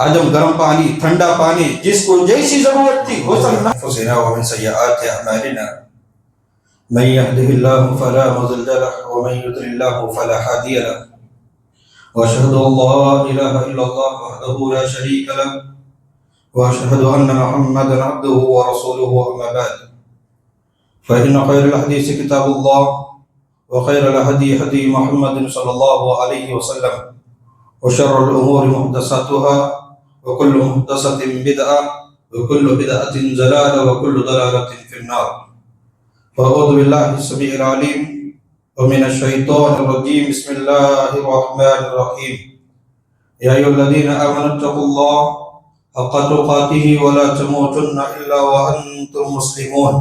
عدم گرم پانی، ٹھنڈا پانی، جس کو جیسی ضرورت تھی غسل نہ انفسنا ومن سیئات اعمالنا من يهده الله فلا مضل له ومن يضلل الله فلا هادي له واشهد ان لا اله الا الله وحده لا شريك له واشهد ان محمدا عبده ورسوله اما بعد فان خير الحديث كتاب الله وخير الهدي هدي محمد صلى الله عليه وسلم وشر الامور محدثاتها وكل محدثة بدعة وكل بدعة ضلالة وكل ضلالة في النار. فأعوذ بالله السميع العليم ومن الشيطان الرجيم. بسم الله الرحمن الرحيم. يا أيها الذين آمنوا اتقوا الله حق تقاته ولا تموتن إلا وأنتم مسلمون.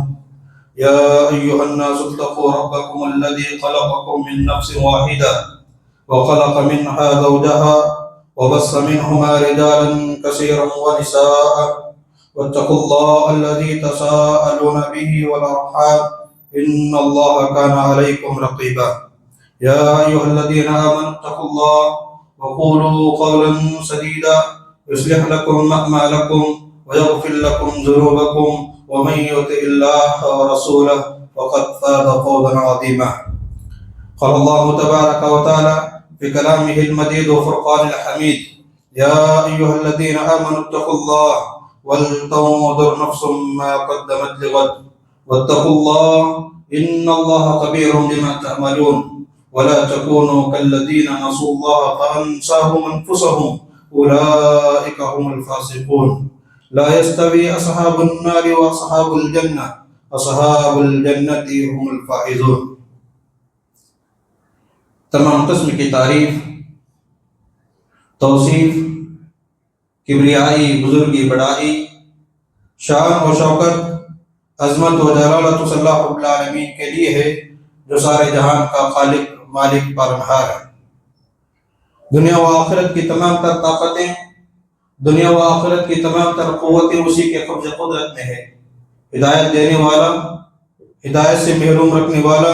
يا أيها الناس اتقوا ربكم الذي خلقكم من نفس واحدة وخلق منها زوجها وبث منهما رجالا كثيرا ونساء واتقوا الله الذي تساءلون به والأرحام إن الله كان عليكم رقيبا. يا أيها الذين آمنوا اتقوا الله وقولوا قولا سديدا يصلح لكم أعمالكم ويغفر لكم ذنوبكم ومن يطع الله ورسوله فقد فاز فوزا عظيما. قال الله تبارك وتعالى في كلامه المجيد وفرقان الحميد: يا أيها الذين آمنوا اتقوا الله ولتنظر نفس ما قدمت لغد واتقوا الله إن الله خبير بما تعملون ولا تكونوا كالذين نسوا الله فأنساهم أنفسهم أولئك هم الفاسقون. لا يستوي أصحاب النار وأصحاب الجنة أصحاب الجنة هم الفائزون. تمام قسم کی تعریف، توصیف، کبریائی، بزرگی، بڑائی، شان و شوکت، عظمت و جلالت صلی اللہ رب العالمین کے لیے ہے جو سارے جہان کا خالق، مالک، پالنہار ہے. دنیا و آخرت کی تمام تر طاقتیں، دنیا و آخرت کی تمام تر قوتیں اسی کے قبض قدرت میں ہے. ہدایت دینے والا، ہدایت سے محروم رکھنے والا،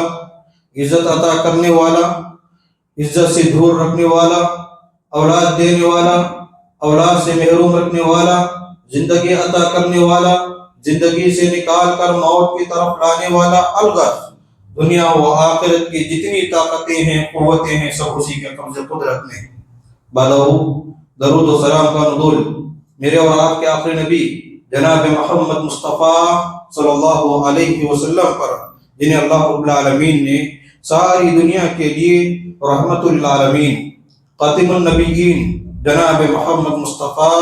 عزت عطا کرنے والا، عزت سے دور رکھنے والا، اولاد دینے والا، اولاد سے محروم رکھنے والا، زندگی عطا کرنے والا، زندگی سے نکال کر موت کی طرف لانے والا. الغرض دنیا و آخرت کی جتنی طاقتیں ہیں، قوتیں ہیں، سب اسی کے قبض قدرت میں. درود و سلام کا نزول میرے اور آپ کے آخری نبی جناب محمد مصطفیٰ صلی اللہ علیہ وسلم پر، جنہیں اللہ رب العالمین نے ساری دنیا کے لیے رحمت للعالمین، خاتم النبیین جناب محمد مصطفیٰ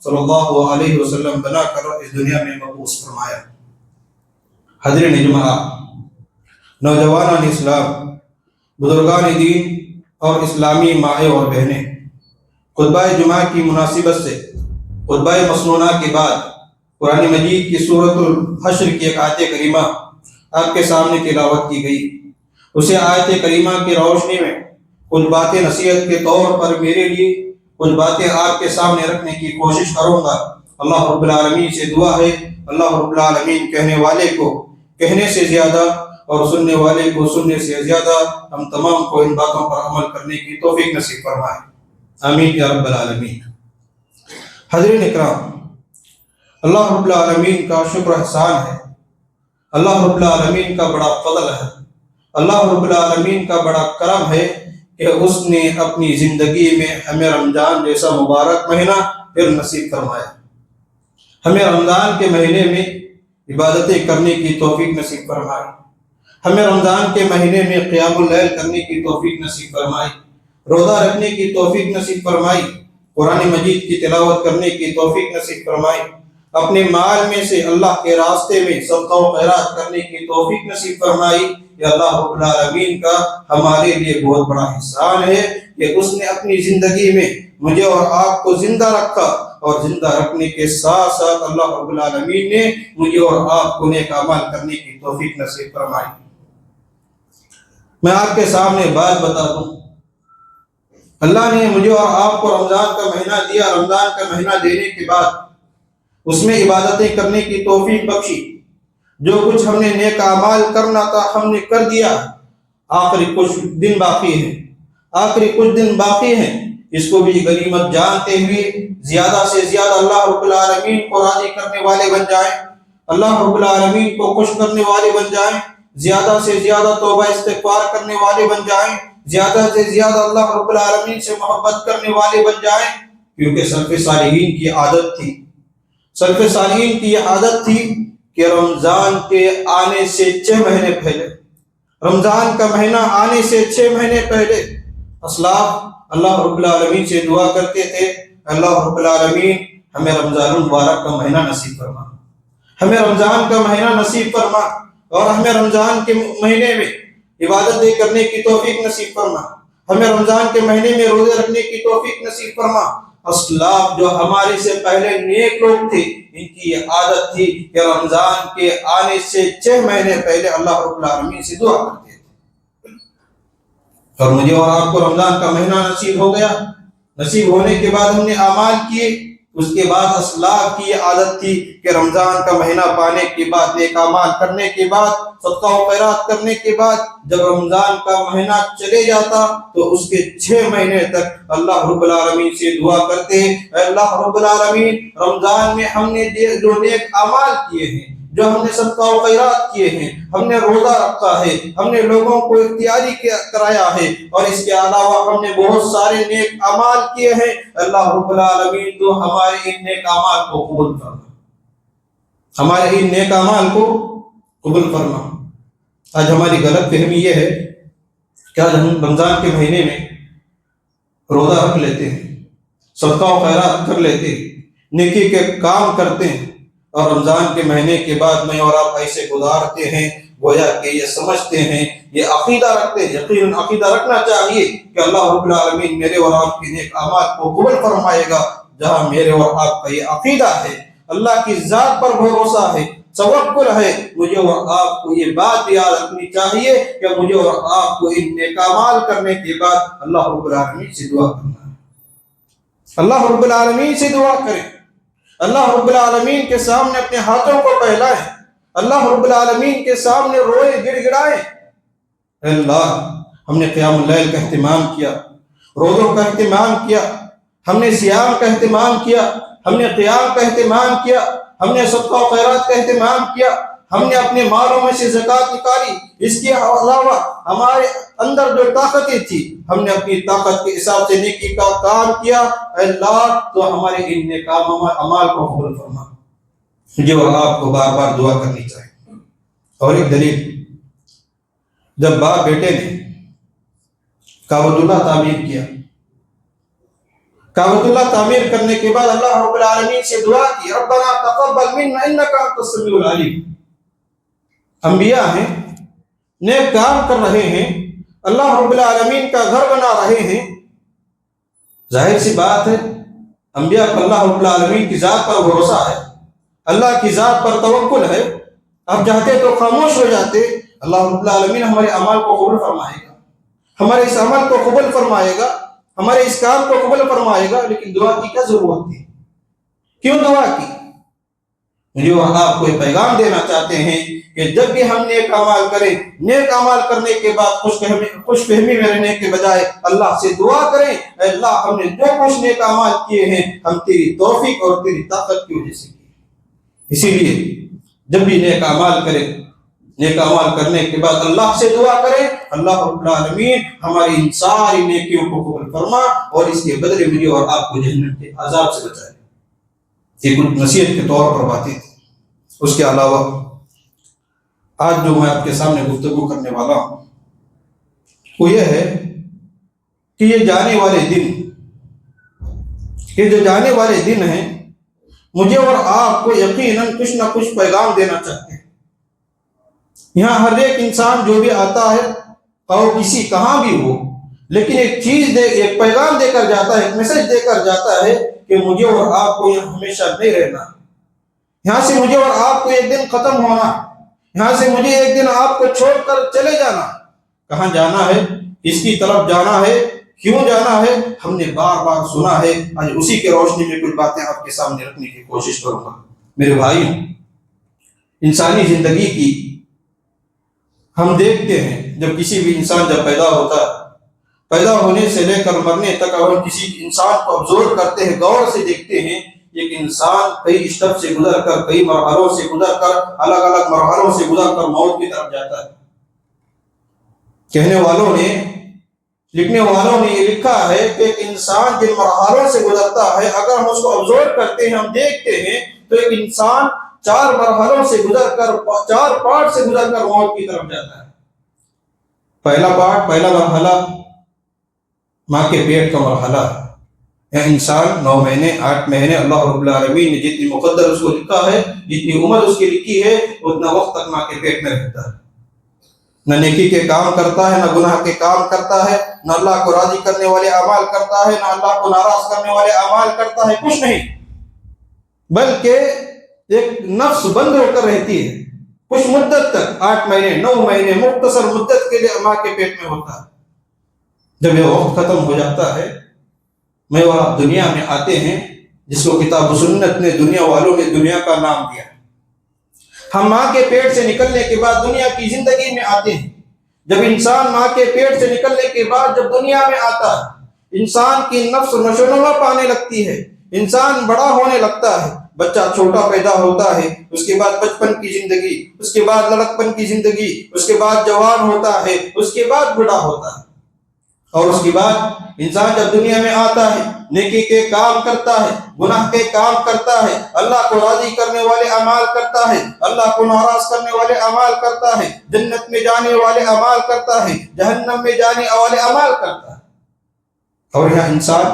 صلی اللہ علیہ وسلم بنا کر اس دنیا میں مبعوث فرمایا. حضرین جماعہ، نوجوانان اسلام، بزرگان دین اور اسلامی مائیں اور بہنیں، خطبہ جمعہ کی مناسبت سے خطبہ مسنونہ کے بعد قرآن مجید کی سورۃ الحشر کی ایک آیت کریمہ آپ کے سامنے تلاوت کی گئی. اسے آیت کریمہ کی روشنی میں کچھ باتیں نصیحت کے طور پر میرے لیے کچھ باتیں آپ کے سامنے رکھنے کی کوشش کروں گا. اللہ رب العالمین سے دعا ہے اللہ رب العالمین کہنے والے کو کہنے سے زیادہ اور سننے والے کو سننے سے زیادہ ہم تمام کو ان باتوں پر عمل کرنے کی توفیق نصیب فرمائے. آمین یا رب العالمین. حضرین اکرام، اللہ رب العالمین کا شکر احسان ہے، اللہ رب العالمین کا بڑا فضل ہے، اللہ رب العالمین کا بڑا کرم ہے کہ اس نے اپنی زندگی میں ہمیں رمضان جیسا مبارک مہینہ پھر نصیب فرمایا. ہمیں رمضان کے مہینے میں عبادتیں کرنے کی توفیق نصیب فرمائی، ہمیں رمضان کے مہینے میں قیام اللیل کرنے کی توفیق نصیب فرمائی، روزہ رکھنے کی توفیق نصیب فرمائی، قرآن مجید کی تلاوت کرنے کی توفیق نصیب فرمائی، اپنے مال میں سے اللہ کے راستے میں صدقہ و خیرات کرنے کی توفیق نصیب فرمائی. یہ اللہ رب العالمین کا ہمارے لیے بہت بڑا احسان ہے کہ اس نے اپنی زندگی میں مجھے اور آپ کو زندہ رکھا، اور زندہ رکھنے کے ساتھ ساتھ اللہ رب العالمین نے مجھے اور آپ کو نیک اعمال کرنے کی توفیق نصیب فرمائی. میں آپ کے سامنے بات بتا دوں، اللہ نے مجھے اور آپ کو رمضان کا مہینہ دیا. رمضان کا مہینہ دینے کے بعد اس میں عبادتیں کرنے کی توفیق بخشی. جو کچھ ہم نے نیک اعمال کرنا تھا ہم نے کر دیا. آخری کچھ دن باقی ہیں اس کو بھی غنیمت جانتے ہوئے زیادہ سے زیادہ اللہ رب العالمین کو راضی کرنے والے بن جائیں، اللہ رب العالمین کو خوش کرنے والے بن جائیں، زیادہ سے زیادہ توبہ استغفار کرنے والے بن جائیں، زیادہ سے زیادہ اللہ رب العالمین سے محبت کرنے والے بن جائیں۔ کیونکہ سلف صالحین کی عادت تھی، سلف صالحین کی یہ عادت تھی کہ رمضان کے آنے سے 6 مہینے پہلے، رمضان کا مہینہ آنے سے 6 مہینے پہلے اسلاف اللہ رب العالمین سے دعا کرتے تھے، اللہ رب العالمین ہمیں رمضان المبارک کا مہینہ نصیب فرما، ہمیں رمضان کا مہینہ نصیب فرما، اور ہمیں رمضان کے مہینے میں عبادتیں کرنے کی توفیق نصیب فرما، ہمیں رمضان کے مہینے میں روزے رکھنے کی توفیق نصیب فرما۔ اسلاف جو ہمارے سے پہلے نیک لوگ تھے، ان کی یہ عادت تھی کہ رمضان کے آنے سے 6 مہینے پہلے اللہ رب العالمین سے دعا کرتے تھے۔ اور مجھے اور آپ کو رمضان کا مہینہ نصیب ہو گیا، نصیب ہونے کے بعد ہم نے اعمال کیے، اس کے بعد اسلاف کی یہ عادت تھی کہ رمضان کا مہینہ پانے کے بعد، نیک اعمال کرنے کے بعد، صدقہ و خیرات کرنے کے بعد جب رمضان کا مہینہ چلے جاتا تو اس کے 6 مہینے تک اللہ رب العالمین سے دعا کرتے، اے اللہ رب العالمین رمضان میں ہم نے جو نیک اعمال کیے ہیں، جو ہم نے صدقہ و خیرات کیے ہیں، ہم نے روزہ رکھا ہے، ہم نے لوگوں کو اختیاری کرایا ہے، اور اس کے علاوہ ہم نے بہت سارے نیک اعمال کیے ہیں، اللہ رب العالمین تو ہمارے ان نیک اعمال کو قبول فرما، ہمارے ان نیک اعمال کو قبول فرما۔ آج ہماری غلط فہمی یہ ہے کہ آج ہم رمضان کے مہینے میں روزہ رکھ لیتے ہیں، صدقہ و خیرات کر لیتے ہیں، نیکی کے کام کرتے ہیں، اور رمضان کے مہینے کے بعد میں اور آپ ایسے گزارتے ہیں گویا کہ یہ سمجھتے ہیں، یہ عقیدہ رکھتے ہیں۔ یقیناً عقیدہ رکھنا چاہیے کہ اللہ رب العالمین میرے اور آپ کے نیک اعمال کو قبول فرمائے گا۔ جہاں میرے اور آپ کا یہ عقیدہ ہے، اللہ کی ذات پر بھروسہ ہے، توکل ہے، مجھے اور آپ کو یہ بات یاد رکھنی چاہیے کہ مجھے اور آپ کو ان نیک اعمال کرنے کے بعد اللہ رب العالمین سے دعا کرنا ہے، اللہ رب العالمین سے دعا کریں، اللہ رب العالمین کے سامنے اپنے ہاتھوں کو پھیلائیں، اللہ رب العالمین کے سامنے روئے گڑ گڑائیں، اے اللہ ہم نے قیام اللیل کا اہتمام کیا، روزوں کا اہتمام کیا، ہم نے صیام کا اہتمام کیا، ہم نے قیام کا اہتمام کیا، ہم نے صدقہ و خیرات کا اہتمام کیا، ہم نے اپنے مالوں میں سے زکوٰۃ نکالی، اس کے علاوہ ہمارے اندر جو طاقتیں تھی ہم نے اپنی طاقت کے حساب سے نیکی کا کام کیا، اے اللہ تو ہمارے ان نیک اعمال کو قبول فرما۔ مجھے اور آپ کو بار بار دعا کرنی چاہیے۔ اور ایک دلیل، جب باپ بیٹے نے کعبۃ اللہ تعمیر کیا، کعبۃ اللہ تعمیر کرنے کے بعد اللہ رب العالمین سے دعا کی، ربنا تقبل منا انک انت السمیع العلیم۔ انبیاء ہیں، نیک کام کر رہے ہیں، اللہ رب العالمین کا گھر بنا رہے ہیں، ظاہر سی بات ہے انبیاء کو اللہ رب العالمین کی ذات پر بھروسہ ہے، اللہ کی ذات پر توکل ہے۔ آپ چاہتے تو خاموش ہو جاتے، اللہ رب العالمین ہمارے عمل کو قبول فرمائے گا، ہمارے اس عمل کو قبول فرمائے گا، ہمارے اس کام کو قبول فرمائے گا، لیکن دعا کی کیا ضرورت تھی؟ کیوں دعا کی؟ مجھے اور آپ کو یہ پیغام دینا چاہتے ہیں کہ جب بھی ہم نیک اعمال کریں، نیک اعمال کرنے کے بعد خوش فہمی میں رہنے کے بجائے اللہ سے دعا کریں، اے اللہ ہم نے جو کچھ نیک اعمال کیے ہیں ہم تیری توفیق اور تیری طاقت کی وجہ سے کیے۔ اسی لیے جب بھی نیک اعمال کریں، نیک اعمال کرنے کے بعد اللہ سے دعا کریں، اللہ رب العالمین ہماری ان ساری نیکیوں کو قبول فرما اور اس کے بدلے مجھے اور آپ کو جہنم کے عذاب سے بچائے۔ یہ کچھ نصیحت کے طور پر باتیں تھی۔ اس کے علاوہ آج جو میں آپ کے سامنے گفتگو کرنے والا ہوں وہ یہ ہے کہ یہ جانے والے دن، یہ جو جانے والے دن ہیں، مجھے اور آپ کو یقیناً کچھ نہ کچھ پیغام دینا چاہتے ہیں۔ یہاں ہر ایک انسان جو بھی آتا ہے اور کسی کہاں بھی ہو، لیکن ایک چیز ایک پیغام دے کر جاتا ہے، ایک میسج دے کر جاتا ہے کہ مجھے اور آپ کو یہاں ہمیشہ نہیں رہنا، یہاں سے مجھے اور آپ کو ایک دن ختم ہونا، یہاں سے مجھے ایک دن آپ کو چھوڑ کر چلے جانا۔ کہاں جانا ہے، اس کی طرف جانا ہے، کیوں جانا ہے، ہم نے بار بار سنا ہے۔ آج اسی کے روشنی میں کچھ باتیں آپ کے سامنے رکھنے کی کوشش کروں گا۔ میرے بھائیوں، انسانی زندگی کی ہم دیکھتے ہیں جب کسی بھی انسان جب پیدا ہوتا ہے پیدا ہونے سے لے کر مرنے تک اگر ہم کسی انسان کو آبزرو کرتے ہیں، غور سے دیکھتے ہیں، ایک انسان کئی اسٹیپ سے گزر کر، کئی مرحلوں سے گزر کر، الگ الگ مرحلوں سے گزر کر موت کی طرف جاتا ہے۔ کہنے والوں نے، لکھنے والوں نے یہ لکھا ہے کہ ایک انسان جن مرحلوں سے گزرتا ہے، اگر ہم اس کو آبزرو کرتے ہیں، ہم دیکھتے ہیں، تو ایک انسان 4 مرحلوں سے گزر کر، 4 پارٹ سے گزر کر موت کی طرف جاتا ہے۔ پہلا مرحلہ ماں کے پیٹ کا مرحلہ ہے۔ یہ انسان 9 مہینے 8 مہینے اللہ رب العالمین نے جتنی مقدر اس کو لکھا ہے، جتنی عمر اس کی لکھی ہے، اتنا وقت تک ماں کے پیٹ میں رہتا ہے۔ نہ نیکی کے کام کرتا ہے، نہ گناہ کے کام کرتا ہے، نہ اللہ کو راضی کرنے والے اعمال کرتا ہے، نہ اللہ کو ناراض کرنے والے اعمال کرتا ہے، کچھ نہیں، بلکہ ایک نفس بند ہو کر رہتی ہے کچھ مدت تک، 8 مہینے 9 مہینے مختصر مدت کے لیے ماں کے پیٹ میں ہوتا ہے۔ جب یہ وقت ختم ہو جاتا ہے، میں اور آپ دنیا میں آتے ہیں، جس کو کتاب و سنت نے، دنیا والوں نے دنیا کا نام دیا ہے۔ ہم ماں کے پیٹ سے نکلنے کے بعد دنیا کی زندگی میں آتے ہیں۔ جب انسان ماں کے پیٹ سے نکلنے کے بعد جب دنیا میں آتا ہے، انسان کی نفس نشو و نما پانے لگتی ہے، انسان بڑا ہونے لگتا ہے، بچہ چھوٹا پیدا ہوتا ہے، اس کے بعد بچپن کی زندگی، اس کے بعد لڑکپن کی زندگی، اس کے بعد جوان ہوتا ہے، اس کے بعد بوڑھا ہوتا ہے، اور اس کے بعد انسان جب دنیا میں آتا ہے، نیکی کے کام کرتا ہے، گناہ کے کام کرتا ہے، اللہ کو راضی کرنے والے اعمال کرتا ہے، اللہ کو ناراض کرنے والے اعمال کرتا ہے، جنت میں جانے والے اعمال کرتا ہے، جہنم میں جانے والے اعمال کرتا ہے۔ اور یہاں انسان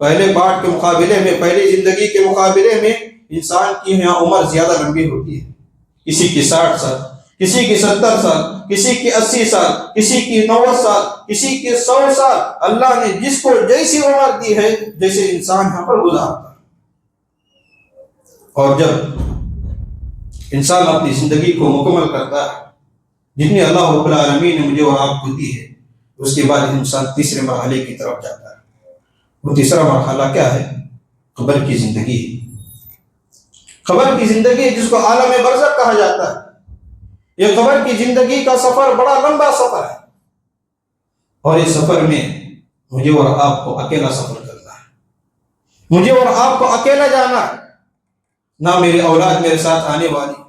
پہلے پارٹ کے مقابلے میں، پہلی زندگی کے مقابلے میں انسان کی یہاں عمر زیادہ لمبی ہوتی ہے۔ کسی کی 60 سال، کسی کی 70 سال، کسی کی 80 سال، کسی کی 90 سال، کسی کی 100 سال، اللہ نے جس کو جیسی عمر دی ہے، جیسے انسان یہاں پر گزارتا ہے۔ اور جب انسان اپنی زندگی کو مکمل کرتا ہے، جتنی اللہ رب العالمین نے مجھے اور آپ کو دی ہے، اس کے بعد انسان تیسرے مرحلے کی طرف جاتا ہے۔ وہ تیسرا مرحلہ کیا ہے؟ قبر کی زندگی۔ قبر کی زندگی جس کو عالم برزخ کہا جاتا ہے۔ یہ قبر کی زندگی کا سفر بڑا لمبا سفر ہے، اور اس سفر میں مجھے اور آپ کو اکیلا سفر کرنا ہے، مجھے اور آپ کو اکیلا جانا ہے۔ نہ میرے اولاد میرے ساتھ آنے والی،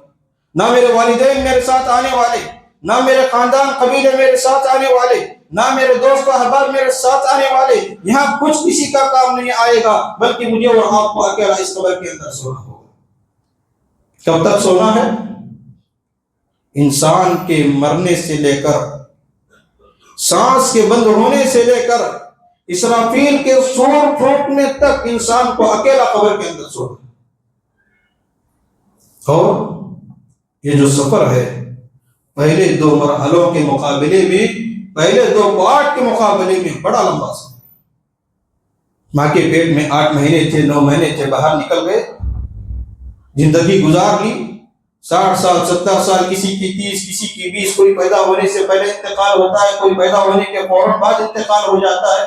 نہ میرے والدین میرے ساتھ آنے والے، نہ میرے خاندان قبیلے میرے ساتھ آنے والے، نہ میرے دوست و احباب میرے ساتھ آنے والے، یہاں کچھ کسی کا کام نہیں آئے گا، بلکہ مجھے اور آپ کو اکیلا اس قبر کے اندر سونا ہوگا۔ کب تک سونا ہے؟ انسان کے مرنے سے لے کر، سانس کے بند ہونے سے لے کر، اسرافیل کے سور پھونکنے تک انسان کو اکیلا قبر کے اندر سونا۔ اور یہ جو سفر ہے، پہلے 2 مرحلوں کے مقابلے میں، پہلے 2 پارٹ کے مقابلے میں بڑا لمبا سفر۔ ماں کے پیٹ میں 8 مہینے تھے، 9 مہینے تھے، باہر نکل گئے، زندگی گزار لی، 60 سال 70 سال، کسی کی 30، کسی کی 20، کوئی پیدا ہونے سے پہلے انتقال ہوتا ہے، کوئی پیدا ہونے کے فوراً بعد انتقال ہو جاتا ہے۔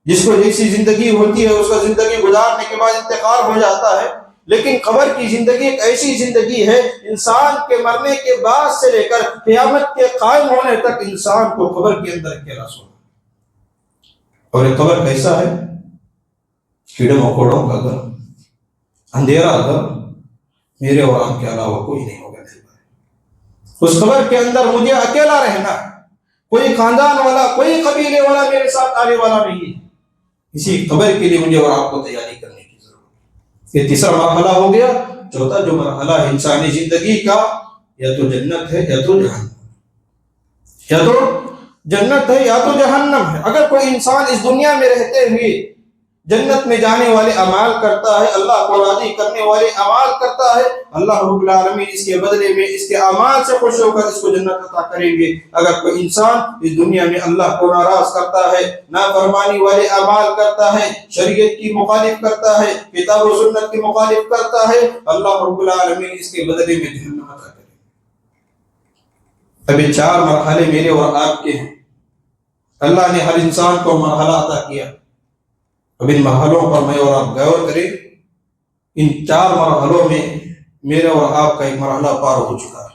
جس کو جیسی زندگی ہوتی ہے اس کا زندگی گزارنے کے بعد انتقال ہو جاتا ہے۔ لیکن قبر کی زندگی ایک ایسی زندگی ہے، انسان کے مرنے کے بعد سے لے کر قیامت کے قائم ہونے تک انسان کو قبر کے اندر اکیلا سونا۔ اور یہ قبر کیسا ہے؟ کیڑے مکوڑوں کا گھر، اندھیرا گھر، میرے اور آپ کے علاوہ کوئی نہیں ہوگا۔ اس قبر کے اندر مجھے اکیلا رہنا، کوئی خاندان والا، کوئی قبیلے والا میرے ساتھ آنے والا نہیں ہے۔ اسی قبر کے لیے مجھے اور آپ کو تیاری کرنے کی ضرورت ہے۔ یہ تیسرا مرحلہ ہو گیا۔ چوتھا جو مرحلہ ہے انسانی زندگی کا، یا تو جنت ہے یا تو جہنم، یا تو جنت ہے یا تو جہنم ہے۔ اگر کوئی انسان اس دنیا میں رہتے ہوئے جنت میں جانے والے اعمال کرتا ہے، اللہ کو راضی کرنے والے اعمال کرتا ہے، اللہ رب العالمین اس کے بدلے میں اس کے اعمال سے خوش ہو کر اس کو جنت عطا کریں گے۔ اگر کوئی انسان اس دنیا میں اللہ کو ناراض کرتا ہے، نافرمانی والے اعمال کرتا ہے، شریعت کی مخالف کرتا ہے، کتاب و سنت کی مخالف کرتا ہے، اللہ رب العالمین اس کے بدلے میں جہنم عطا کریں گے۔ ابھی 4 مرحلے میرے اور آپ کے ہیں۔ اللہ نے ہر انسان کو مرحلہ عطا کیا۔ اب ان مرحلوں پر میں اور آپ غور کریں۔ ان 4 مرحلوں میں میرے اور آپ کا ایک مرحلہ پار ہو چکا ہے۔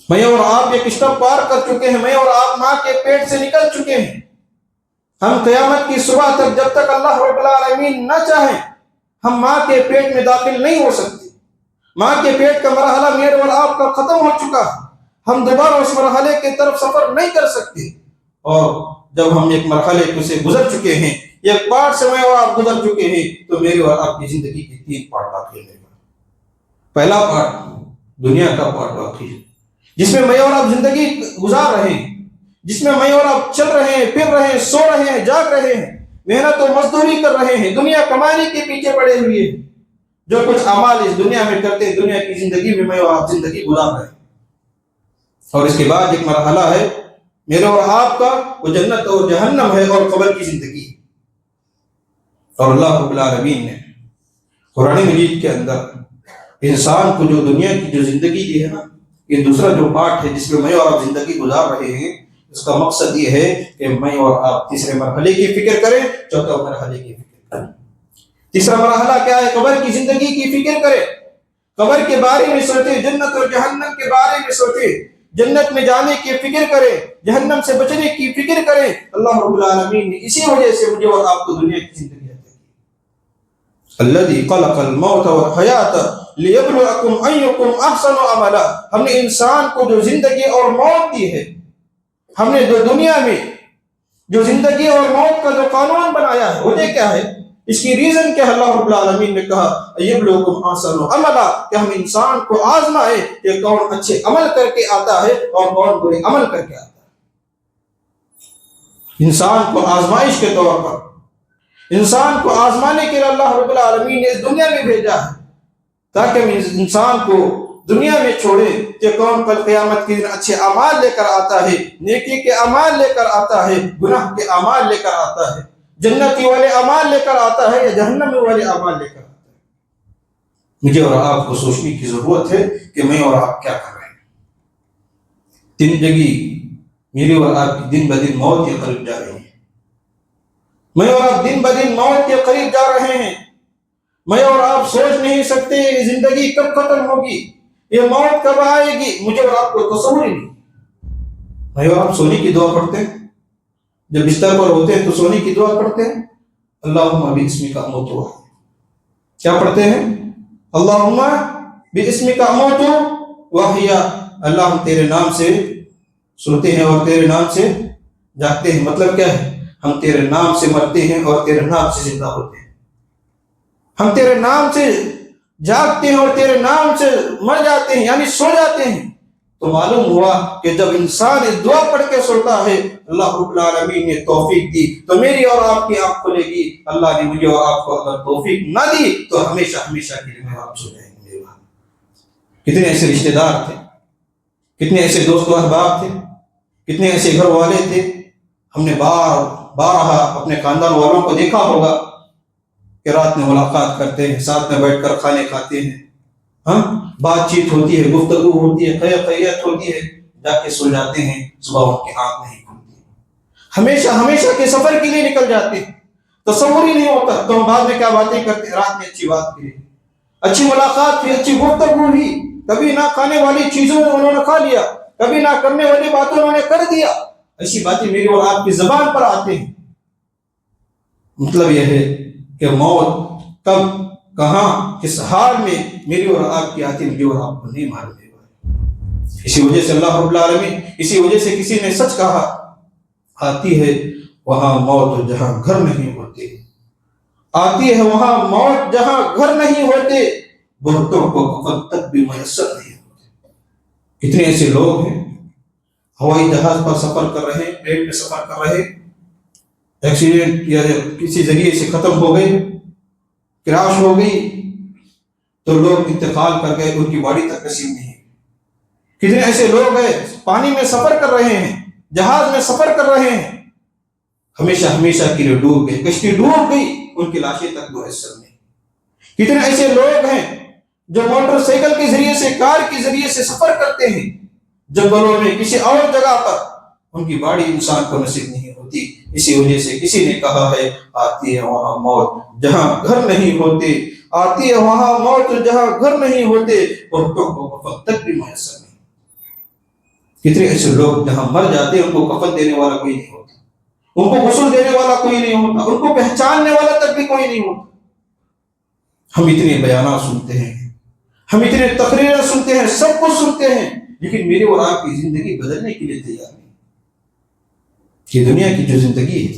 میں اور آپ ایک اسٹیپ پار کر چکے ہیں، میں اور آپ ماں کے پیٹ سے نکل چکے ہیں۔ ہم قیامت کی صبح تک جب تک اللہ رب العالمین نہ چاہیں ہم ماں کے پیٹ میں داخل نہیں ہو سکتے۔ ماں کے پیٹ کا مرحلہ میرے اور آپ کا ختم ہو چکا ہے، ہم دوبارہ اس مرحلے کی طرف سفر نہیں کر سکتے۔ اور جب ہم ایک مرحلے سے گزر چکے ہیں، ایک پارٹ سے میں اور آپ گزر چکے ہیں، تو میرے اور آپ کی زندگی کے 3 پارٹ باقی ہیں۔ پہلا پارٹ دنیا کا پارٹ باقی ہے، جس میں میں اور آپ زندگی گزار رہے ہیں، جس میں میں اور آپ چل رہے ہیں، پھر رہے ہیں، سو رہے ہیں، جاگ رہے ہیں، محنت و مزدوری کر رہے ہیں، دنیا کمانے کے پیچھے پڑے ہوئے ہیں۔ جو کچھ اعمال اس دنیا میں کرتے ہیں، دنیا کی زندگی میں میں اور آپ زندگی گزار رہے ہیں۔ اور اس کے بعد ایک مرحلہ ہے میرے اور آپ کا، وہ جنت اور جہنم ہے اور قبر کی زندگی۔ اور اللہ رب العالمین نے قرآن مجید کے اندر انسان کو جو دنیا کی جو زندگی دی ہے نا، یہ دوسرا جو پارٹ ہے جس میں میں اور آپ زندگی گزار رہے ہیں، اس کا مقصد یہ ہے کہ میں اور آپ تیسرے مرحلے کی فکر کریں، چوتھے مرحلے کی فکر کریں۔ تیسرا مرحلہ کیا ہے؟ قبر کی زندگی کی فکر کریں، قبر کے بارے میں سوچیں، جنت اور جہنم کے بارے میں سوچیں، جنت میں جانے کی فکر کریں، جہنم سے بچنے کی فکر کریں۔ اللہ رب العالمین نے اسی وجہ سے مجھے اور آپ کو دنیا کی زندگی عطا کی۔ الذی خلق الموت والحیات لیبلوکم ایکم احسن عملا۔ ہم نے انسان کو جو زندگی اور موت دی ہے، ہم نے جو دنیا میں جو زندگی اور موت کا جو قانون بنایا ہے، وجہ کیا ہے؟ اس کی ریزن کیا ہے؟ اللہ رب العالمین نے کہا ایبلوکم احسن عملا، کہ ہم انسان کو آزمائے کہ کون اچھے عمل کر کے آتا ہے اور کون برے عمل کر کے آتا ہے۔ انسان کو آزمائش کے طور پر، انسان کو آزمانے کے لیے اللہ رب العالمین نے اس دنیا میں بھیجا ہے، تاکہ ہم انسان کو دنیا میں چھوڑے کہ کون کل قیامت کے دن اچھے اعمال لے کر آتا ہے، نیکی کے اعمال لے کر آتا ہے، گناہ کے اعمال لے کر آتا ہے، جنتی والے اعمال لے کر آتا ہے یا جہنم والے اعمال لے کر آتا ہے۔ مجھے اور آپ کو سوچنے کی ضرورت ہے کہ میں اور آپ کیا کر رہے ہیں۔ زندگی میری اور آپ کی دن بدن موت کے قریب جا رہی ہے، میں اور آپ دن بدن موت کے قریب جا رہے ہیں۔ میں اور آپ سوچ نہیں سکتے یہ زندگی کب ختم ہوگی، یہ موت کب آئے گی، مجھے اور آپ کو تصور ہی نہیں۔ میں اور آپ سونے کی دعا پڑھتے ہیں، جب بستر پر ہوتے ہیں تو سونے کی دعا پڑھتے ہیں، اللہم باسمک اموت واحیا۔ کیا پڑھتے ہیں؟ اللہم باسمک اموت واحیا، اللہ ہم تیرے نام سے سوتے ہیں اور تیرے نام سے جاگتے ہیں۔ مطلب کیا ہے؟ ہم تیرے نام سے مرتے ہیں اور تیرے نام سے زندہ ہوتے ہیں۔ ہم تیرے نام سے جاگتے ہیں اور تیرے نام سے مر جاتے ہیں، یعنی سو جاتے ہیں۔ تو معلوم ہوا کہ جب انسان اس دعا پڑھ کے سوتا ہے، اللہ رب العالمین نے توفیق دی تو میری اور آپ کی آنکھ کھلے گی۔ اللہ نے مجھے اور آپ کو اگر توفیق نہ دی تو ہمیشہ ہمیشہ کے لیے آپ سو جائیں گے۔ کتنے ایسے رشتے دار تھے، کتنے ایسے دوست و احباب تھے، کتنے ایسے گھر والے تھے، ہم نے بارہا اپنے خاندان والوں کو دیکھا ہوگا کہ رات میں ملاقات کرتے ہیں، ساتھ میں بیٹھ کر کھانے کھاتے ہیں، بات چیت ہوتی ہے، گفتگو ہوتی ہے، خیریت ہوتی ہے، جا کے سو جاتے ہیں، صبح ان کی آنکھ نہیں کھلتی، ہمیشہ ہمیشہ کے سفر کے لیے نکل جاتے ہیں، تصور ہی نہیں ہوتا تو ہم بعد میں کیا باتیں کرتے ہیں۔ رات میں اچھی بات کی، اچھی ملاقات کی، اچھی گفتگو ہوئی، کبھی نہ کھانے والی چیزوں انہوں نے کھا لیا، کبھی نہ کرنے والی باتوں انہوں نے کر دیا، ایسی باتیں میری اور آپ کی زبان پر آتے ہیں۔ مطلب یہ ہے کہ موت کب، کہاں، کس حال میں میری اور آپ کی آتی، مجھے اور آپ کو نہیں معلوم ہے۔ اسی وجہ سے اللہ رب العالمین، اسی وجہ سے کسی نے سچ کہا، آتی ہے وہاں موت جہاں گھر نہیں ہوتے، آتی ہے وہاں موت جہاں گھر نہیں ہوتے، بہتوں کو کفن تک بھی میسر نہیں ہوتے۔ کتنے ایسے لوگ ہیں ہوائی جہاز پر سفر کر رہے ہیں، پلین میں سفر کر رہے ہیں، ایکسیڈنٹ یا کسی ذریعے سے ختم ہو گئے، کراش ہو گئی تو لوگ انتقال کر گئے، ان کی باڈی تک نصیب نہیں۔ کتنے ایسے لوگ ہیں پانی میں سفر کر رہے ہیں، جہاز میں سفر کر رہے ہیں، ہمیشہ ہمیشہ کے لیے ڈوب گئے، کشتی ڈوب گئی، ان کی لاشیں تک میسر نہیں۔ کتنے ایسے لوگ ہیں جو موٹر سائیکل کے ذریعے سے، کار کے ذریعے سے سفر کرتے ہیں جنگلوں میں، کسی اور جگہ پر، ان کی باڈی انسان کو نصیب نہیں ہوتی۔ اسی وجہ سے کسی نے کہا ہے آتی ہے وہاں موت جہاں گھر نہیں ہوتے، آتی ہے وہاں موت جہاں گھر نہیں ہوتے، اور تم کو کفن تک بھی میسر نہیں۔ کتنے ایسے لوگ جہاں مر جاتے ہیں ان کو کفن دینے والا کوئی نہیں ہوتا، ان کو غسل دینے والا کوئی نہیں ہوتا، ان کو پہچاننے والا تک بھی کوئی نہیں ہوتا۔ ہم اتنے بیانات سنتے ہیں، ہم اتنے تقریریں سنتے ہیں، سب کچھ سنتے ہیں، لیکن میرے اور آپ کی زندگی بدلنے کے لیے تیار نہیں۔ کہ دنیا کی جو زندگی ہے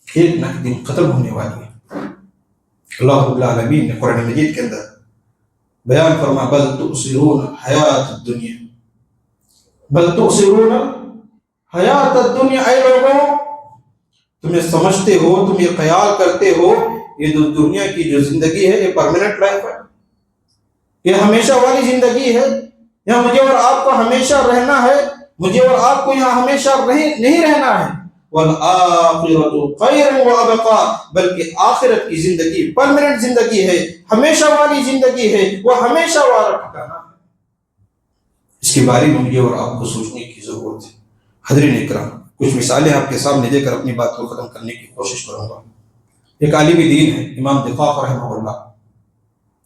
ایک نہ ایک دن ختم ہونے والی ہے۔ اللہ رب العالمین نے قرآن مجید کے اندر بیان فرما بل تؤثرون حیات الدنیا، بل تؤثرون حیات الدنیا، اے لوگوں تم یہ سمجھتے ہو، تم یہ خیال کرتے ہو یہ جو دنیا کی جو زندگی ہے یہ پرماننٹ لائف ہے، یہ ہمیشہ والی زندگی ہے، یہاں مجھے اور آپ کو ہمیشہ رہنا ہے، مجھے اور آپ کو یہاں ہمیشہ نہیں رہنا ہے۔ وَالْآخِرَةُ خَيْرٌ وَأَبْقَىٰ، بلکہ آخرت کی زندگی پرماننٹ زندگی ہے، ہمیشہ والی زندگی ہے، وہ ہمیشہ والا ٹھکانہ ہے۔ اس کے بارے میں مجھے اور آپ کو سوچنے کی ضرورت ہے۔ حضرین اکرام، کچھ مثالیں آپ کے سامنے دے کر اپنی بات کو ختم کرنے کی کوشش کروں گا۔ ایک عالم دین ہے امام دقاق رحمہ اللہ،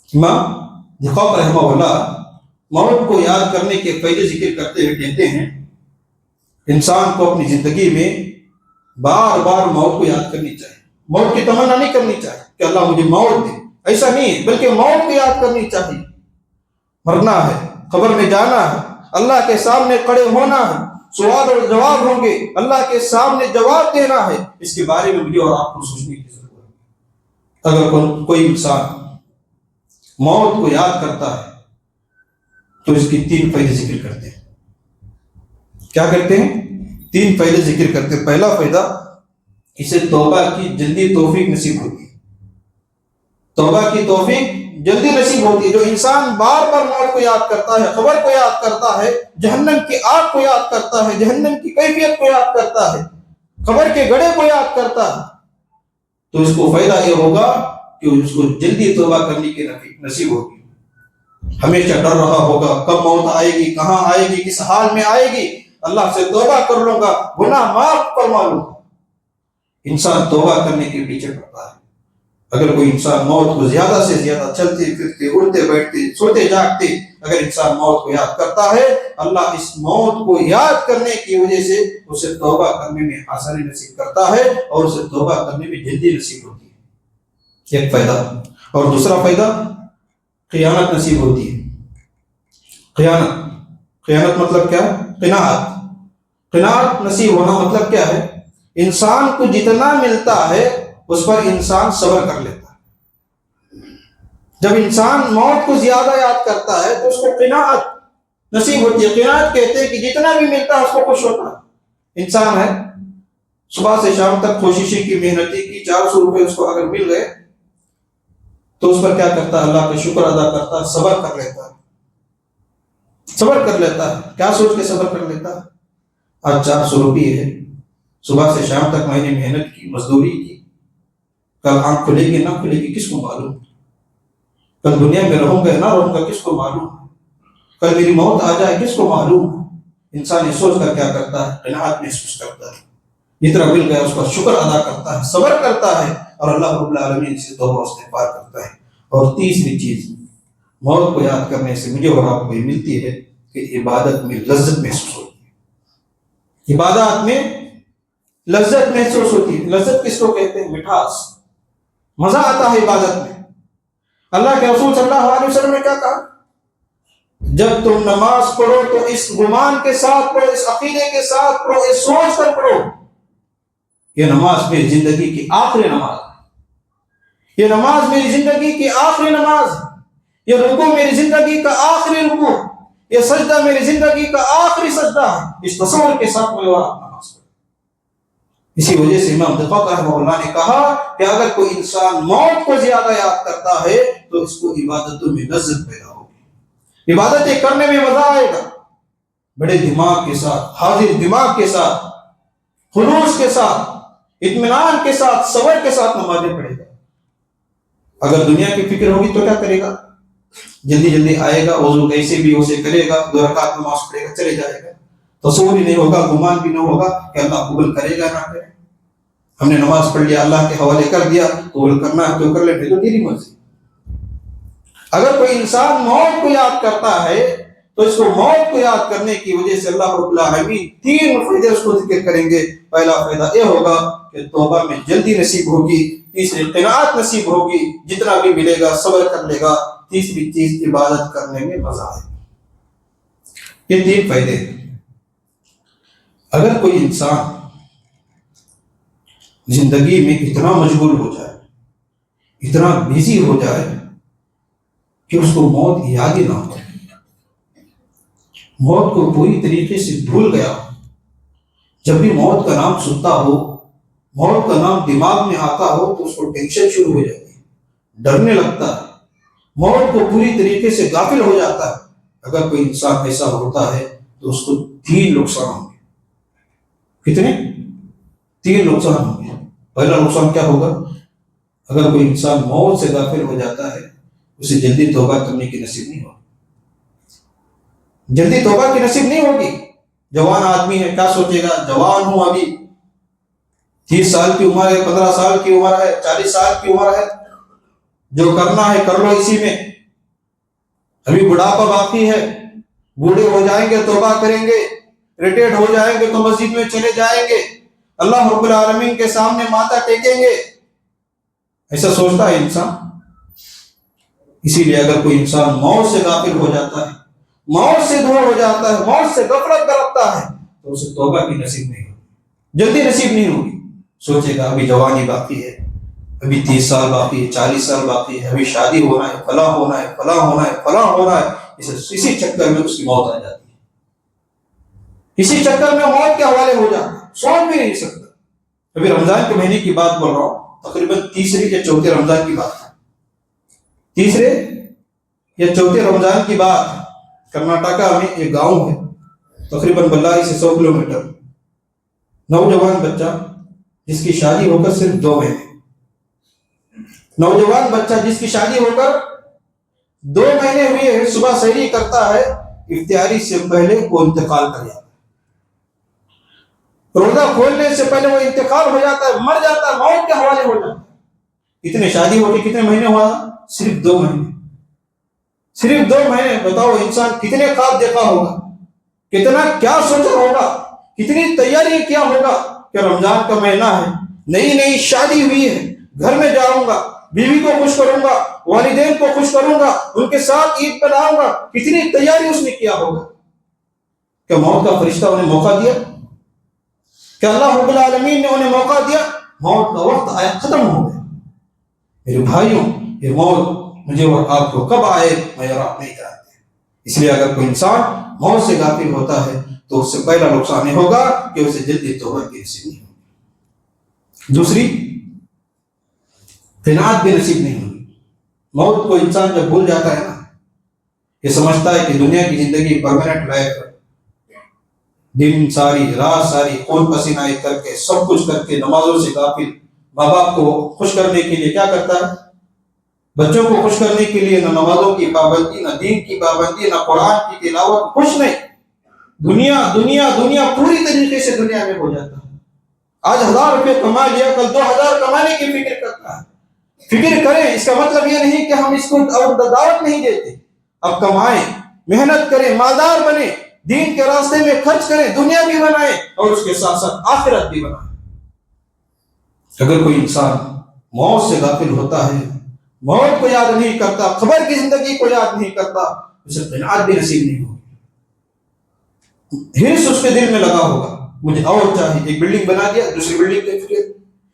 امام دقاق رحمہ اللہ موت کو یاد کرنے کے فائدے ذکر کرتے ہوئے کہتے ہیں انسان کو اپنی زندگی میں بار بار موت کو یاد کرنی چاہیے، موت کی تمنا نہیں کرنی چاہیے کہ اللہ مجھے موت دے، ایسا نہیں ہے، بلکہ موت کو یاد کرنی چاہیے۔ مرنا ہے، قبر میں جانا ہے، اللہ کے سامنے کھڑے ہونا ہے، سوال اور جواب ہوں گے، اللہ کے سامنے جواب دینا ہے۔ اس کے بارے میں مجھے اور آپ کو سوچنے کی ضرورت ہے۔ اگر کوئی انسان موت کو یاد کرتا ہے تو اس کی 3 فائدے ذکر کرتے ہیں۔ کیا کرتے ہیں؟ 3 فائدے ذکر کرتے ہیں۔ پہلا فائدہ، اسے توبہ کی جلدی توفیق نصیب ہوتی ہے، توبہ کی توفیق جلدی نصیب ہوتی ہے۔ جو انسان بار بار موت کو یاد کرتا ہے، قبر کو یاد کرتا ہے، جہنم کی آگ کو یاد کرتا ہے، جہنم کی کیفیت کو یاد کرتا ہے، قبر کے گڑھے کو یاد کرتا ہے، تو اس کو فائدہ یہ ہوگا کہ اس کو جلدی توبہ کرنے کی نصیب ہوگی۔ ہمیشہ ڈر رہا ہوگا کب موت آئے گی، کہاں آئے گی، کس حال میں آئے گی، اللہ سے توبہ کر لوں گا، گناہ معاف فرما لوں گا۔ انسان توبہ کرنے کے پیچھے پڑتا ہے۔ اگر کوئی انسان موت کو زیادہ سے زیادہ چلتے پھرتے، اڑتے بیٹھتے، سوتے جاگتے اگر انسان موت کو یاد کرتا ہے، اللہ اس موت کو یاد کرنے کی وجہ سے اسے توبہ کرنے میں آسانی نصیب کرتا ہے اور اسے توبہ کرنے میں جلدی نصیب ہوتی ہے۔ ایک فائدہ۔ اور دوسرا فائدہ، قیامت نصیب ہوتی ہے۔ قیامت مطلب کیا ہے؟ قناعت نصیب ہونا مطلب کیا ہے؟ انسان کو جتنا ملتا ہے اس پر انسان صبر کر لیتا ہے۔ جب انسان موت کو زیادہ یاد کرتا ہے تو اس کو قناعت نصیب ہوتی ہے۔ قناعت کہتے ہیں کہ جتنا بھی ملتا ہے اس کو خوش ہوتا ہے۔ انسان ہے صبح سے شام تک کوششیں کی، محنتی کی، 400 روپے اس کو اگر مل گئے تو اس پر کیا کرتا ہے؟ اللہ کا شکر ادا کرتا ہے، صبر کر لیتا ہے۔ صبر کر لیتا ہے، کیا سوچ کے صبر کر لیتا ہے؟ آج 400 روپے ہے، صبح سے شام تک میں نے محنت کی، مزدوری کی، کل آنکھ کھلے گی نہ کھلے گی کس کو معلوم، کل دنیا میں رہوں گا نہ رہوں گا کس کو معلوم، کل میری موت آ جائے کس کو معلوم۔ انسان یہ سوچ کر کیا کرتا ہے؟ قناعت محسوس کرتا ہے، جتنا مل گیا اس پر شکر ادا کرتا ہے، صبر کرتا ہے اور اللہ رب العالمین سے توبہ استغفار کرتا ہے۔ اور تیسری چیز، موت کو یاد کرنے سے مجھے اور آپ کو یہ ملتی ہے کہ عبادت میں لذت محسوس ہوتی ہے۔ عبادات میں لذت محسوس ہوتی ہے۔ لذت کس کو کہتے ہیں؟ مٹھاس، مزہ آتا ہے عبادت میں۔ اللہ کے رسول صلی اللہ علیہ وسلم نے کیا کہا؟ جب تم نماز پڑھو تو اس گمان کے ساتھ پڑھو، اس عقیدے کے ساتھ پڑھو، اس سوچ کر پڑھو یہ نماز میری زندگی کی آخری نماز ہے، یہ نماز میری زندگی کی آخری نماز ہے، یہ رکوع میری زندگی کا آخری رکوع، یہ سجدہ میری زندگی کا آخری سجدہ ہے۔ اس تصور کے ساتھ میں نماز پڑھو۔ اسی وجہ سے امام دقاق رحمہ اللہ نے کہا کہ اگر کوئی انسان موت کو زیادہ یاد کرتا ہے تو اس کو عبادتوں میں لذت پیدا ہوگی، عبادتیں کرنے میں مزہ آئے گا، بڑے دماغ کے ساتھ، حاضر دماغ کے ساتھ، خلوص کے ساتھ، اطمینان کے ساتھ، صبر کے ساتھ نمازیں پڑھے گا۔ اگر دنیا کی فکر ہوگی تو کیا کرے گا؟ جلدی جلدی آئے گا، وضو کیسے بھی اسے کرے گا، 2 رکعت نماز پڑھے گا، چلے جائے گا، تصور ہی نہیں ہوگا، گمان بھی نہ ہوگا کہ اللہ قبول کرے گا نہ کرے۔ ہم نے نماز پڑھ لیا، اللہ کے حوالے کر دیا، قبول کرنا ہے تو کر لے، تو تیری مرضی۔ اگر کوئی انسان موت کو یاد کرتا ہے تو اس کو موت کو یاد کرنے کی وجہ سے اللہ رب العالمین 3 فائدے اس کو ذکر کریں گے۔ پہلا فائدہ یہ ہوگا کہ توبہ میں جلدی نصیب ہوگی، تیسری قناعت نصیب ہوگی، جتنا بھی ملے گا صبر کر لے گا، تیسری چیز عبادت کرنے میں مزہ آئے گا۔ یہ 3 فائدے ہیں۔ اگر کوئی انسان زندگی میں اتنا مشغول ہو جائے، اتنا بیزی ہو جائے کہ اس کو موت یاد ہی نہ ہو، موت کو پوری طریقے سے بھول گیا، جب بھی موت کا نام سنتا ہو، موت کا نام دماغ میں آتا ہو تو اس کو ٹینشن شروع ہو جاتی ہے، ڈرنے لگتا ہے، موت کو پوری طریقے سے غافل ہو جاتا ہے۔ اگر کوئی انسان ایسا ہوتا ہے تو اس کو 3 نقصان ہوں گے۔ کتنے؟ 3 نقصان ہوں گے۔ پہلا نقصان کیا ہوگا؟ اگر کوئی انسان موت سے غافل ہو جاتا ہے، اسے جلدی توبہ کرنے کی نصیب نہیں ہوگی، جلدی توبہ کی نصیب نہیں ہوگی۔ جوان آدمی ہے، کیا سوچے گا؟ جوان ہوں، ابھی 30 سال کی عمر ہے، 15 سال کی عمر ہے، 40 سال کی عمر ہے، جو کرنا ہے کر لو اسی میں، ابھی بڑھاپا باقی ہے، بوڑھے ہو جائیں گے توبہ کریں گے، ریٹائرڈ ہو جائیں گے تو مسجد میں چلے جائیں گے، اللہ رب العالمین کے سامنے ماتھا ٹیکیں گے، ایسا سوچتا ہے انسان۔ اسی لیے اگر کوئی انسان موت سے غافل ہو جاتا ہے، موت سے دور ہو جاتا ہے، موت سے غفلت برتتا ہے، تو اسے توبہ کی نصیب نہیں ہوگی، جلدی نصیب نہیں ہوگی۔ سوچے گا ابھی جوانی باقی ہے، ابھی 30 سال باقی ہے، 40 سال باقی ہے، ابھی شادی ہونا ہے، فلاں ہونا ہے، فلاں ہونا ہے، فلاں ہونا ہے، اسی چکر میں اس کی موت آ جاتی ہے، اسی چکر میں موت کے حوالے ہو جاتا ہے، سوچ بھی نہیں سکتا۔ ابھی رمضان کے مہینے کی بات بول رہا ہوں، تقریباً 3 یا 4 رمضان کی بات ہے، 3 یا 4 رمضان کی بات۔ کرناٹکا میں ایک گاؤں ہے، تقریباً بلاری سے 100 کلومیٹر، نوجوان بچہ جس کی شادی ہو کر صرف 2 مہینے، نوجوان بچہ جس کی شادی ہو کر 2 مہینے ہوئے ہیں، صبح سحری کرتا ہے، افطاری سے پہلے وہ انتقال کر جاتا ہے، روزہ کھولنے سے پہلے وہ انتقال ہو جاتا ہے، مر جاتا ہے، موت کے حوالے ہو جاتا ہے۔ اتنے شادی ہو کے کتنے مہینے ہوا؟ صرف 2 مہینے، صرف 2 مہینے۔ بتاؤ انسان کتنے خواب دیکھا ہوگا، کتنا کیا سوچا ہوگا، کتنی تیاری کیا ہوگا کہ رمضان کا مہینہ ہے، نئی نئی شادی ہوئی ہے، گھر میں جاؤں گا، بیوی کو خوش کروں گا، والدین کو خوش کروں گا، ان کے ساتھ عید پر آؤں گا، کتنی تیاری اس نے کیا ہوگا۔ کہ موت کا فرشتہ انہیں موقع دیا، کہ اللہ رب العالمین نے انہیں موقع دیا، موت کا وقت آیا، ختم ہو گیا۔ میرے بھائیوں، یہ موت مجھے اور آپ کو کب آئے میں اور آپ نہیں جانتے، اس لیے اگر کوئی انسان موت سے غافل ہوتا ہے تو اس سے پہلا نقصان یہ ہوگا کہ اسے جلدی توبہ کی نصیب نہیں ہوگی، دوسری قناعت بھی نصیب نہیں ہوگی۔ موت کو انسان جب بھول جاتا ہے نا، یہ سمجھتا ہے کہ دنیا کی زندگی پرماننٹ لائف ہے، دن ساری رات ساری خون پسینہ ایک کر کے سب کچھ کر کے نمازوں سے غافل، ماں باپ کو خوش کرنے کے لیے کیا کرتا ہے؟ بچوں کو خوش کرنے کے لیے نہ نمازوں کی پابندی، نہ دین کی پابندی، نہ قرآن کی تلاوت، کچھ نہیں، دنیا دنیا دنیا، پوری طریقے سے دنیا میں ہو جاتا ہے۔ آج 1000 روپے کما لیا، کل 2000 کمانے کی فکر کرتا ہے۔ فکر کریں، اس کا مطلب یہ نہیں کہ ہم اس کو اور دعوت نہیں دیتے، اب کمائیں، محنت کریں، مالدار بنیں، دین کے راستے میں خرچ کریں، دنیا بھی بنائیں اور اس کے ساتھ ساتھ آخرت بھی بنائیں۔ اگر کوئی انسان موت سے غافل ہوتا ہے، موت کو یاد نہیں کرتا، قبر کی زندگی کو یاد نہیں کرتا، اسے قناعت بھی نصیب نہیں ہوگی۔ ہرس اس کے دل میں لگا ہوگا، مجھے اور چاہیے، ایک بلڈنگ بنا دیا، دوسری بلڈنگ کی فکر،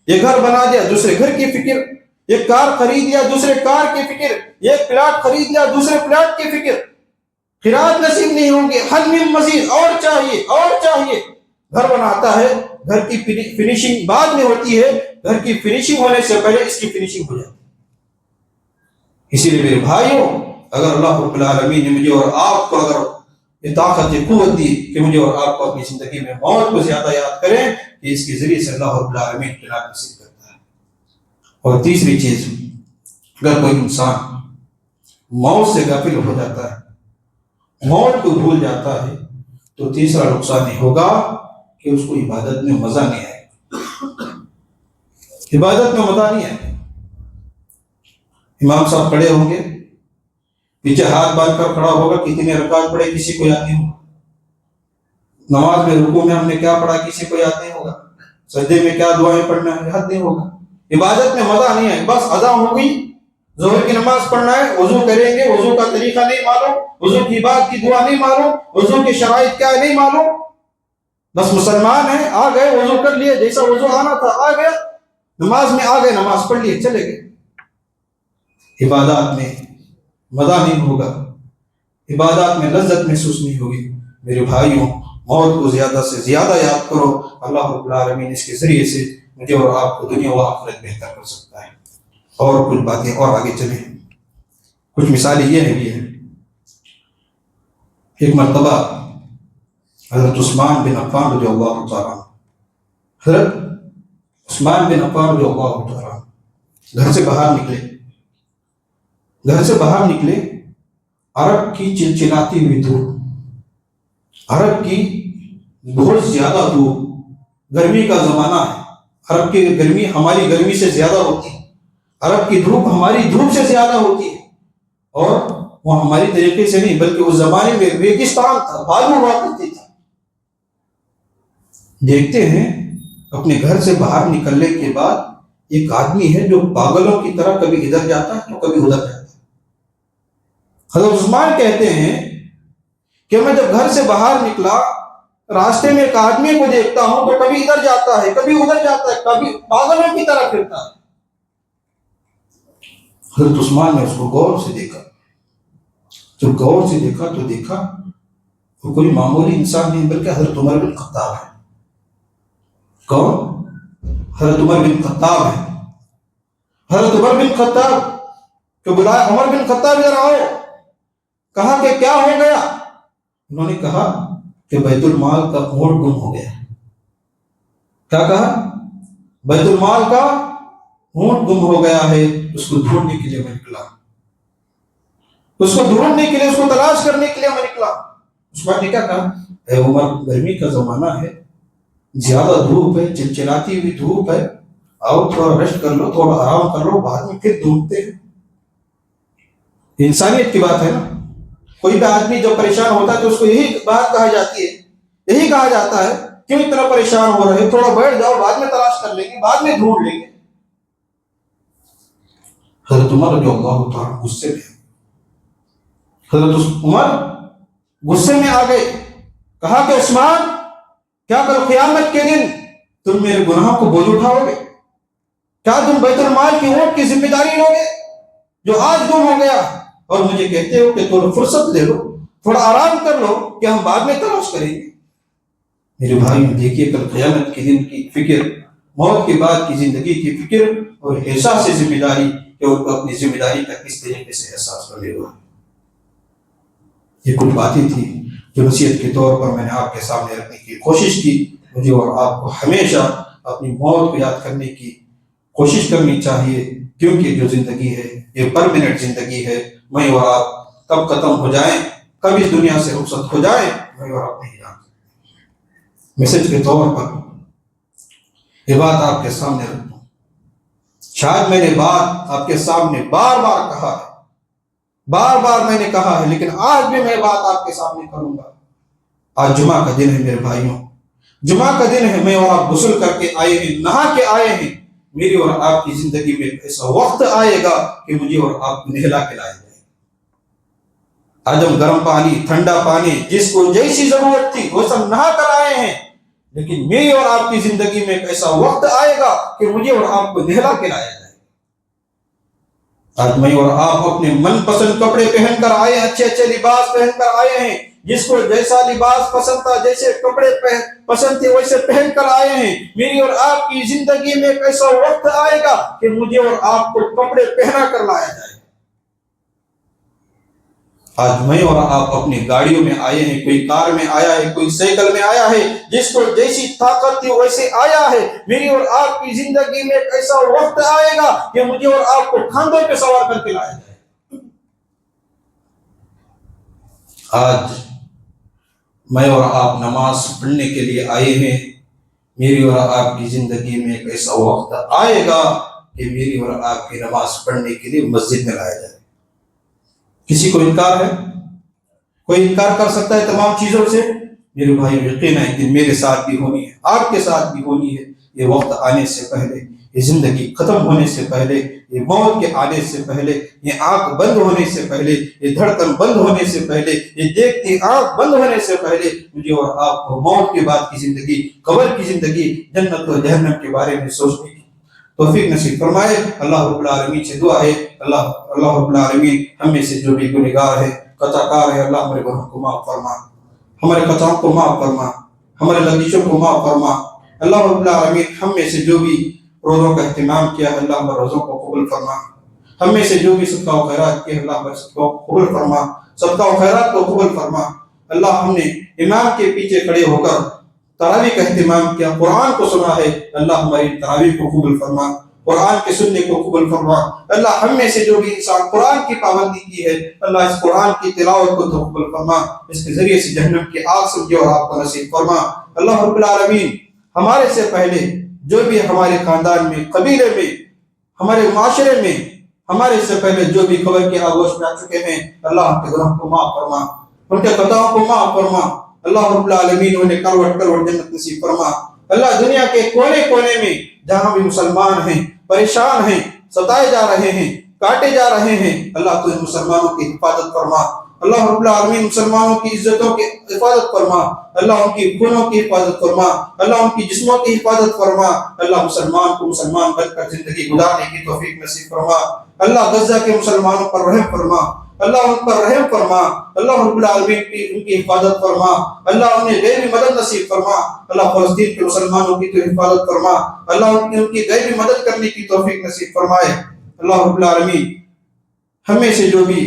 ایک گھر بنا دیا، دوسرے گھر کی فکر، ایک کار خرید لیا، دوسرے کار کی فکر، ایک پلاٹ خرید لیا، دوسرے پلاٹ کی فکر، قناعت نصیب نہیں ہوں گے، حد میں مزید اور چاہیے اور چاہیے۔ گھر بناتا ہے، گھر کی فنیشنگ بعد میں ہوتی ہے، گھر کی فنیشنگ ہونے سے پہلے اس کی فنیشنگ ہو جاتی ہے۔ اسی لیے میرے بھائیوں، اگر اللہ رب العالمین نے مجھے اور آپ کو اگر یہ طاقت یہ قوت دی کہ مجھے اور آپ کو اپنی زندگی میں موت کو زیادہ یاد کریں، کہ اس کے ذریعے سے اللہ رب العالمین قناعت نصیب کرتا ہے۔ اور تیسری چیز، اگر کوئی انسان موت سے غافل ہو جاتا ہے، موت کو بھول جاتا ہے، تو تیسرا نقصان یہ ہوگا کہ اس کو عبادت میں مزہ نہیں آئے گا، عبادت میں مزہ نہیں آئے گا۔ امام صاحب کھڑے ہوں گے، پیچھے ہاتھ باندھ کر کھڑا ہوگا کتنے رکعت پڑے کسی کو یاد نہیں ہوگا. نماز میں رکوع میں ہم نے کیا پڑھا کسی کو یاد نہیں ہوگا. سجدے میں کیا دعائیں پڑھنا ہے یاد نہیں ہوگا. عبادت میں مزہ نہیں ہے. بس اذان ہو گئی ظہر کی نماز پڑھنا ہے, وضو کریں گے, وضو کا طریقہ نہیں معلوم, وضو کی بات کی دعا نہیں معلوم, وضو کی شرائط کیا ہے نہیں معلوم, بس مسلمان ہیں آ گئے وضو کر لیے جیسا وضو آنا تھا آ گیا, نماز میں آ گئے نماز پڑھ لیے چلے گئے. عبادات میں مزہ نہیں ہوگا, عبادات میں لذت محسوس نہیں ہوگی. میرے بھائیوں موت کو زیادہ سے زیادہ یاد کرو. اللہ رب العالمین اس کے ذریعے سے مجھے اور آپ کو دنیا و آخرت بہتر کر سکتا ہے. اور کچھ باتیں اور آگے چلیں, کچھ مثالیں یہ بھی ہیں. ایک مرتبہ حضرت عثمان بن عفان رضی اللہ تعالیٰ حضرت عثمان بن عفان رضی اللہ تعالیٰ گھر سے باہر نکلے. عرب کی چلچلاتی ہوئی دھوپ, عرب کی بہت زیادہ دھوپ, گرمی کا زمانہ ہے. عرب کی گرمی ہماری گرمی سے زیادہ ہوتی ہے, عرب کی دھوپ ہماری دھوپ سے زیادہ ہوتی ہے, اور وہ ہماری طریقے سے نہیں بلکہ اس زمانے میں ریگستان تھا, بالو ہوا کرتی تھی. دیکھتے ہیں اپنے گھر سے باہر نکلنے کے بعد ایک آدمی ہے جو پاگلوں کی طرح کبھی ادھر جاتا ہے تو کبھی ادھر جاتا ہے. حضرت عثمان کہتے ہیں کہ میں جب گھر سے باہر نکلا راستے میں ایک آدمی کو دیکھتا ہوں تو کبھی ادھر جاتا ہے کبھی ادھر جاتا ہے, کبھی پاگلوں کی طرح پھرتا ہے. حضرت عثمان نے اس کو غور سے دیکھا. جب غور سے دیکھا تو دیکھا وہ کوئی معمولی انسان نہیں بلکہ حضرت عمر بن خطاب ہے. کون؟ حضرت عمر بن خطاب ہے. حضرت عمر بن خطاب کو بلایا, عمر بن خطاب ادھر آؤ. کہا کہ کیا ہو گیا؟ انہوں نے کہا کہ بیت المال کا اونٹ گم ہو گیا. کیا کہا؟ بیت المال کا اونٹ گم ہو گیا ہے, اس کو ڈھونڈنے کے لیے میں نکلا, اس کو ڈھونڈنے کے لیے, اس کو تلاش کرنے کے لیے میں نکلا. اس بات نے کیا کہا, اے عمر گرمی کا زمانہ ہے, زیادہ دھوپ ہے, چلچلاتی ہوئی دھوپ ہے, آؤ تھوڑا ریسٹ کر لو, تھوڑا آرام کر لو, بعد میں پھر ڈھونڈتے ہیں. انسانیت کی بات ہے نا. کوئی بھی آدمی جب پریشان ہوتا ہے تو اس کو یہی بات کہا جاتی ہے, یہی کہا جاتا ہے کیوں اتنا پریشان ہو رہے, تھوڑا بیٹھ جاؤ, بعد میں تلاش کر لیں گے, بعد میں ڈھونڈ لیں گے. حضرت عمر رضی اللہ تعالیٰ غصے میں, حضرت عمر غصے میں آ گئے. کہا کہ عثمان کیا کرو, قیامت کے دن تم میرے گناہوں کو بوجھ اٹھاؤ گے؟ کیا تم بیت المال کی اونٹ کی ذمہ داری لو گے جو آج گم ہو گیا, اور مجھے کہتے ہو کہ تھوڑا فرصت لے لو, تھوڑا آرام کر لو, کہ ہم بعد میں تلاش کریں گے؟ میرے بھائی دیکھیے کل قیامت کے دن کی فکر, موت کے بعد کی زندگی کی فکر, اور احساس ذمہ داری کہ وہ اپنی ذمہ داری کا کس طریقے سے احساس کر لے گا. یہ کچھ باتیں تھیں جو نصیحت کے طور پر میں نے آپ کے سامنے رکھنے کی کوشش کی. مجھے اور آپ کو ہمیشہ اپنی موت کو یاد کرنے کی کوشش کرنی چاہیے, کیونکہ جو زندگی ہے یہ پرماننٹ زندگی ہے. میں اور آپ کب ختم ہو جائیں, کب اس دنیا سے رخصت ہو جائیں, میں اور آپ نہیں جانتے. میسج کے طور پر یہ بات آپ کے سامنے رکھتا ہوں. شاید میں نے بات آپ کے سامنے بار بار کہا ہے, بار بار میں نے کہا ہے, لیکن آج بھی میں بات آپ کے سامنے کروں گا. آج جمعہ کا دن ہے میرے بھائیوں, جمعہ کا دن ہے. میں اور آپ غسل کر کے آئے ہیں, نہا کے آئے ہیں. میری اور آپ کی زندگی میں ایسا وقت آئے گا کہ مجھے اور آپ کو نہلا کے لائے جائے. آج ہم گرم پانی, ٹھنڈا پانی, جس کو جیسی ضرورت تھی وہ سب نہا کر آئے ہیں, لیکن میری اور آپ کی زندگی میں ایک ایسا وقت آئے گا کہ مجھے اور آپ کو نہلا کے لایا جائے. آج میں اور آپ اپنے من پسند کپڑے پہن کر آئے ہیں, اچھے اچھے لباس پہن کر آئے ہیں, جس کو جیسا لباس پسند تھا, جیسے کپڑے پسند تھے ویسے پہن کر آئے ہیں. میری اور آپ کی زندگی میں ایک ایسا وقت آئے گا کہ مجھے اور آپ کو کپڑے پہنا کر لایا جائے. آج میں اور آپ اپنی گاڑیوں میں آئے ہیں, کوئی کار میں آیا ہے, کوئی سائیکل میں آیا ہے, جس کو جیسی طاقت تھی ویسے آیا ہے. میری اور آپ کی زندگی میں ایک ایسا وقت آئے گا کہ مجھے اور آپ کو کھانڈوں پہ سوار کر کے لایا جائے. آج میں اور آپ نماز پڑھنے کے لیے آئے ہیں. میری اور آپ کی زندگی میں ایک ایسا وقت آئے گا کہ میری اور آپ کی نماز پڑھنے کے لیے مسجد میں لایا جائے. کسی کو انکار ہے؟ کوئی انکار کر سکتا ہے تمام چیزوں سے؟ میرے بھائی یقین ہے ایک دن میرے ساتھ بھی ہونی ہے، آپ کے ساتھ بھی ہونی ہے۔ یہ وقت آنے سے پہلے، یہ زندگی ختم ہونے سے پہلے، یہ موت کے آنے سے پہلے، یہ آنکھ بند ہونے سے پہلے، یہ دھڑکن بند ہونے سے پہلے، یہ دیکھتی آنکھ بند ہونے سے پہلے مجھے اور آپ کو موت کے بعد کی زندگی، قبر کی زندگی، جنت و جہنم کے بارے میں سوچنے کی توفیق نصیب فرمائے۔ اللہ رب العالمین سے دعا ہے، اللہ رب العالمین ہم میں سے جو بھی گنہگار ہے، خطا کار ہے، اللہ ہمارے گناہوں کو معاف فرما، ہمارے خطاؤں کو معاف فرما، ہمارے لغزشوں کو معاف فرما۔ اللہ رب العالمین ہم میں سے جو بھی روزوں کا اہتمام کیا ہے، اللہ ہمارے روزوں کو قبول فرما۔ ہم میں سے جو بھی صدقہ و خیرات کیا ہے، اللہ ہمارے صدقہ کو قبول فرما، صدقہ و خیرات کو قبول فرما۔ اللہ ہم نے امام کے پیچھے کھڑے ہو کر تراویح کا اہتمام کیا، قرآن کو سنا ہے، اللہ ہماری تراویح کو قبول فرما، قرآن کے سننے کو قبول فرما۔ اللہ ہم میں سے جو بھی انسان قرآن کی پابندی کی ہے، اللہ اس قرآن کی تلاوت کو تو قبول فرما، اس کے ذریعے سے جہنم کی آگ سے مجھے اور آپ کو نصیب فرما۔ اللہ رب العالمین ہمارے سے پہلے جو بھی ہمارے خاندان میں، قبیلے میں، ہمارے معاشرے میں، ہمارے سے پہلے جو بھی قبر کے آغوش میں آ چکے ہیں، اللہ ان کے گناہوں کو معاف فرما، ان کے خطاؤں کو معاف فرما۔ اللہ رب العالمین انہیں کروڑ کروڑ جنت نصیب فرما۔ اللہ دنیا کے کونے کونے میں جہاں بھی مسلمان ہیں، پریشان ہیں، ستائے جا رہے ہیں، کاٹے جا رہے ہیں، اللہ تو ان مسلمانوں کی حفاظت فرما۔ اللہ رب العالمین مسلمانوں کی عزتوں کی حفاظت فرما، اللہ ان کی خونوں کی حفاظت فرما، اللہ ان کی جسموں کی حفاظت فرما۔ اللہ مسلمان کو مسلمان بن کر زندگی گزارنے کی توفیق نصیب فرما۔ اللہ غزہ کے مسلمانوں پر رحم فرما، اللہ ان پر رحم فرما، اللہ رب العالمین ان کی حفاظت فرما، اللہ انہیں غیبی مدد نصیب فرما۔ اللہ فلسطین کے مسلمانوں کی تو حفاظت فرما، اللہ ان کی غیبی مدد کرنے کی توفیق نصیب فرمائے۔ اللہ رب العالمین ہمیں سے جو بھی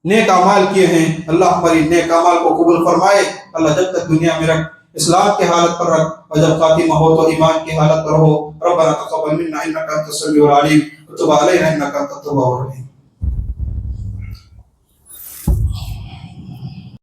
نیک اعمال کیے ہیں، اللہ ہماری نیک اعمال کو قبول فرمائے۔ اللہ جب تک دنیا میں رکھ، اسلام کی حالت پر رکھ، اور جب خاتمہ ہو تو ایمان کی حالت پر ہو۔ ربنا تقبل منا انک انت السمیع العلیم وتب علینا انک انت التواب الرحیم۔